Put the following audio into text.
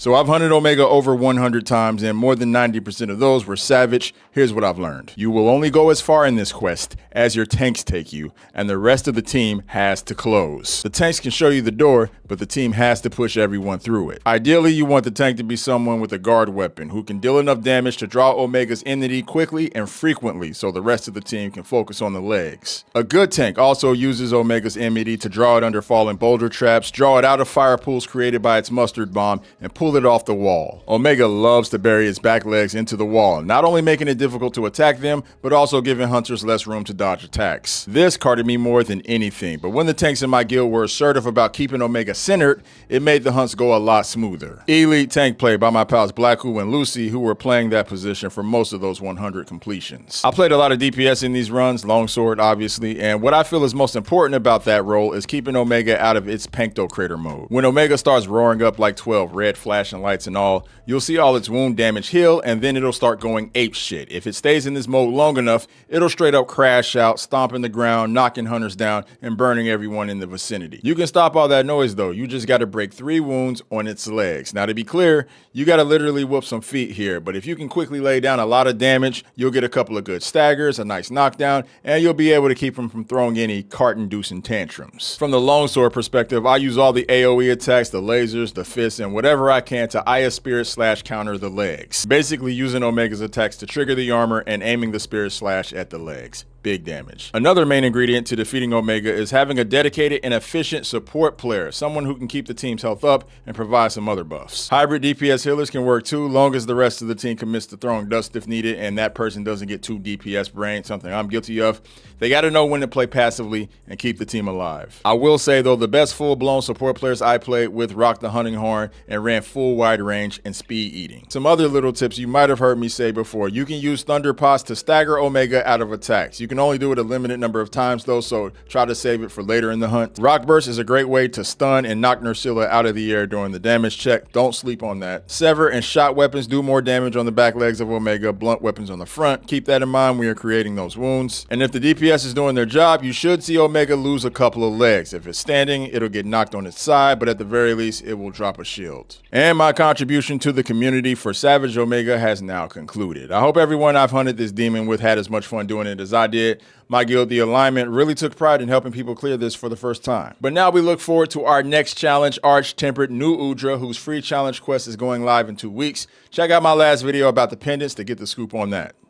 So I've hunted Omega over 100 times, and more than 90% of those were savage. Here's what I've learned. You will only go as far in this quest as your tanks take you, and the rest of the team has to close. The tanks can show you the door, but the team has to push everyone through it. Ideally, you want the tank to be someone with a guard weapon who can deal enough damage to draw Omega's enmity quickly and frequently so the rest of the team can focus on the legs. A good tank also uses Omega's enmity to draw it under falling boulder traps, draw it out of fire pools created by its mustard bomb, and pull it off the wall. Omega loves to bury its back legs into the wall, not only making it difficult to attack them, but also giving hunters less room to dodge attacks. This carded me more than anything, but when the tanks in my guild were assertive about keeping Omega centered, it made the hunts go a lot smoother. Elite tank play by my pals Blacku and Lucy, who were playing that position for most of those 100 completions. I played a lot of DPS in these runs, longsword obviously, and what I feel is most important about that role is keeping Omega out of its Pancto Crater mode. When Omega starts roaring up like 12, red flashing lights and all, you'll see all its wound damage heal, and then it'll start going ape shit. If it stays in this mode long enough, it'll straight up crash out, stomping the ground, knocking hunters down, and burning everyone in the vicinity. You can stop all that noise though, you just gotta break 3 wounds on its legs. Now to be clear, you gotta literally whoop some feet here, but if you can quickly lay down a lot of damage, you'll get a couple of good staggers, a nice knockdown, and you'll be able to keep them from throwing any cart-inducing tantrums. From the longsword perspective, I use all the AoE attacks, the lasers, the fists, and whatever I can to Aya Spirit slash counter the legs. Basically using Omega's attacks to trigger the armor and aiming the Spirit slash at the legs. Big damage. Another main ingredient to defeating Omega is having a dedicated and efficient support player, someone who can keep the team's health up and provide some other buffs. Hybrid DPS healers can work too, long as the rest of the team commits to throwing dust if needed and that person doesn't get too DPS brained, something I'm guilty of. They gotta know when to play passively and keep the team alive. I will say though, the best full-blown support players I played with rocked the hunting horn and ran full wide range and speed eating. Some other little tips you might have heard me say before: you can use thunder pots to stagger Omega out of attacks. You can only do it a limited number of times though, so try to save it for later in the hunt. Rock burst is a great way to stun and knock Nursilla out of the air during the damage check. Don't sleep on that. Sever and shot weapons do more damage on the back legs of Omega, blunt weapons on the front. Keep that in mind when you're creating those wounds. And if the DPS is doing their job, you should see Omega lose a couple of legs. If it's standing, it'll get knocked on its side, but at the very least, it will drop a shield. And my contribution to the community for Savage Omega has now concluded. I hope everyone I've hunted this demon with had as much fun doing it as I did. My guild, the Alignment, really took pride in helping people clear this for the first time. But now we look forward to our next challenge, Arch-Tempered New Udra, whose free challenge quest is going live in 2 weeks. Check out my last video about the pendants to get the scoop on that.